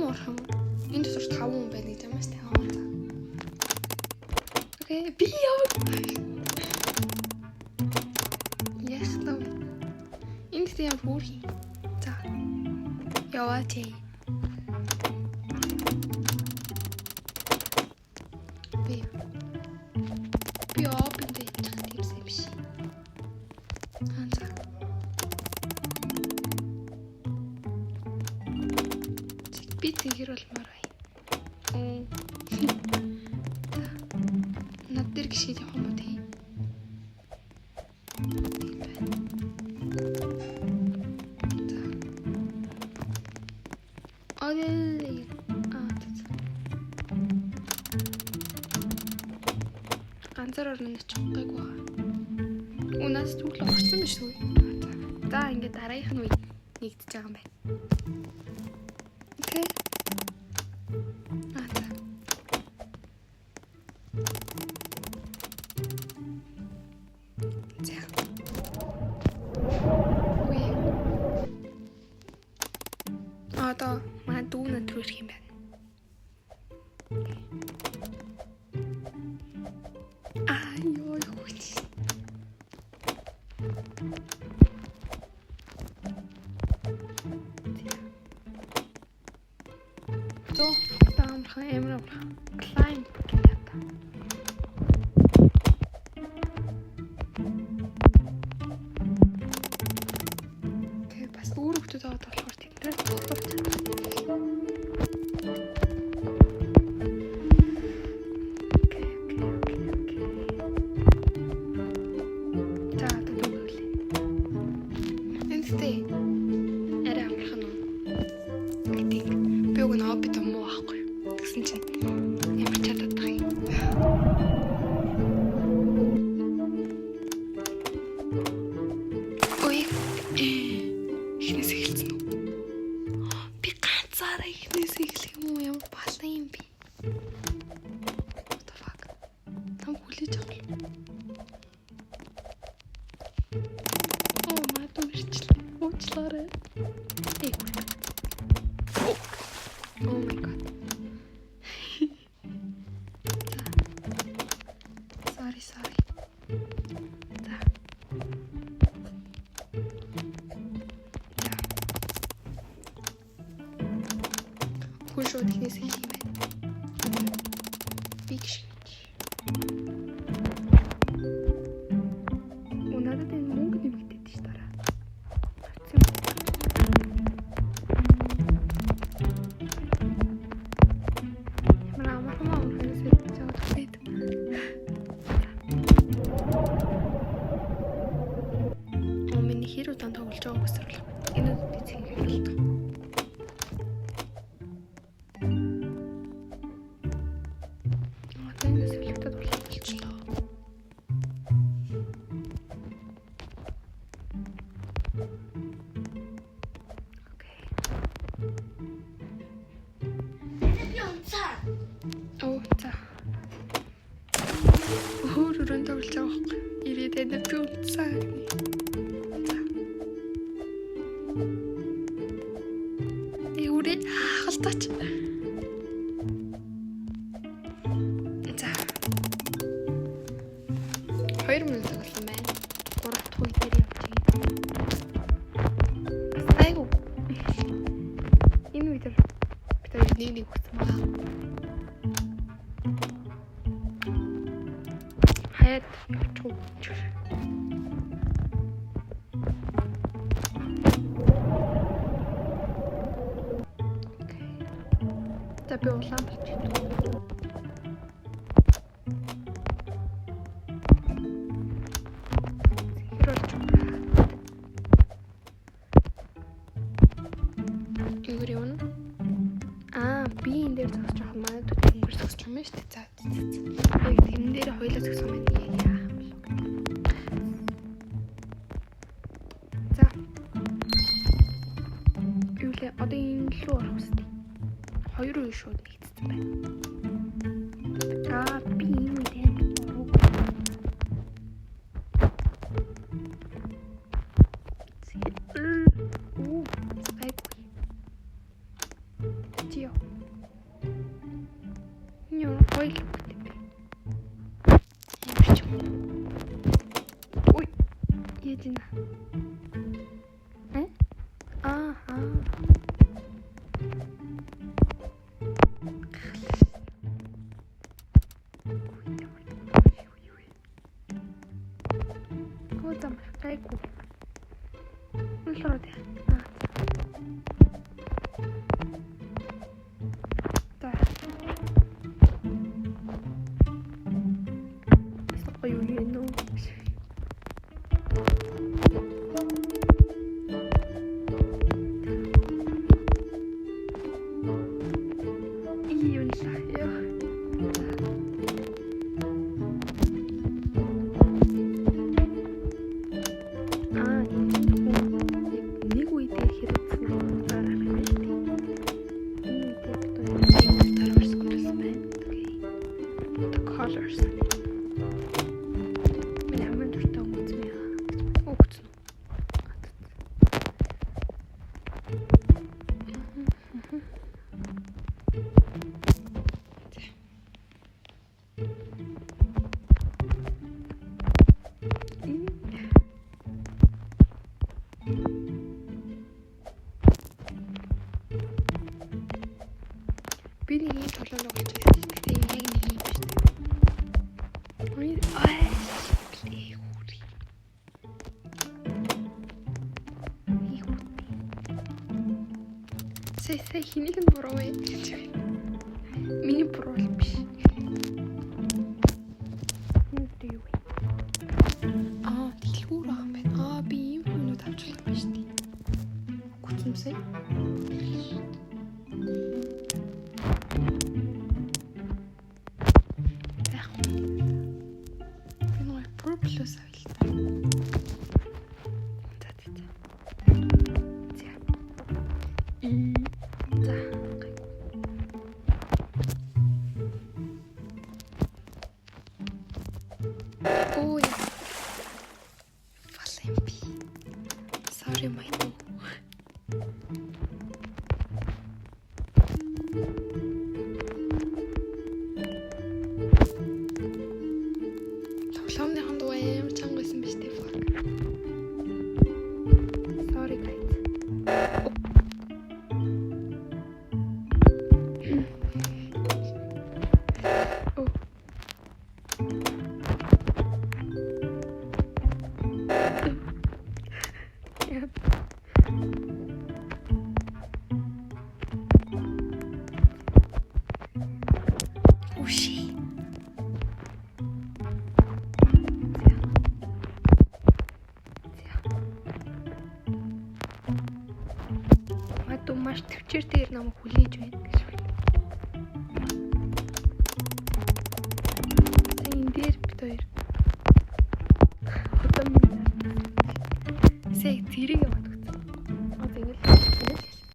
орох юм. Энэ дотор 5 хүн байна гэж юмаас тэ. Окей, би яв. Яслав. Энд тийм хүүхий. За. Яваач. Би опен дэж тиймсэн биш. За. Би тэгэр болмоор бай. Над дээр гიშгэж явах юм уу тий? За. Окей. Ганцаар орно гэж гайгүй байгаа. Унаас зүгл орсон биш үү? За ингээд дараагийнх нь нэгдэж байгаа юм байна. Окей. За. Ой. Одоо манай дүүнэ төрөх юм байна. So, daarom gaan we even op klein pakket. Oké, pas door op de data wordt dit net wordt. Oké. Daar dat doen we. En stay. Би уг нь хобби том уу аахгүй. Тэгсэн чинь ямар чадаад байгаа юм. Ой. Эхнээс эхэлсэн үү? Би ганцаараа эхнээс эхлэх юм уу? Ямар балан юм бэ? What the fuck? Там хүлээж авах юм. Оо, маа дүүрчлээ. Уучлаарай. Oh my god. Sorry. Да. Хушоо технээс хийх юм байна. Биг шиг. Надад энэ мөнгө нэмэгдээд ш дараа. Хэр удаан тоглож байгааг өсөрлөө. Энэ үдтэй цэнгэл. Тэндээс үлдээд болчихлоо. Окей. Оо, за. Өөрөөр тоглож байгаа байхгүй. Ирээд энэ би унтсан. Халтаач. За. 2 минут тоглосон байна. 3 дахь үе дээр явчих. Айгу. Энэ үе дээр бид нэг хүссэн байна. Хаяад явчих. За би улаан болчих. Юурион. Би энэ дээр зогсож байгаа манай төдөлгөр зогсож юм шүү дээ. За. Яг тэн дээр хоёлаа зогсох юм яах юм бол. За. Юулээ одоо энэ лөө орох үстэй. 2 үе шууд нэгдсэн байна. Би энэ үе дээр Тио. Нё, ой. Ой. Едина. Ага. Вот там кайку. Ну что ты? Да. Сокоюю ну. 이윤 사요. Би нэг юм толгой болж байсан. Гэтэ яг нэг юм биш. Ой, Сэй хэнийг нь буруу вэ? Миний буруу биш. Юу вэ? Дэлгүүр ах юм байна. Би ийм хүнүүд авч болох биш тий. Гүцэмсэй. Плюс авилтаа. Ой. Фалемби. Sorry my no. Тоглоомныхон дуу амар чанга байсан биз дээ. Sorry guys. Уши. Маш төвчээр намайг хүлээж байна гэж.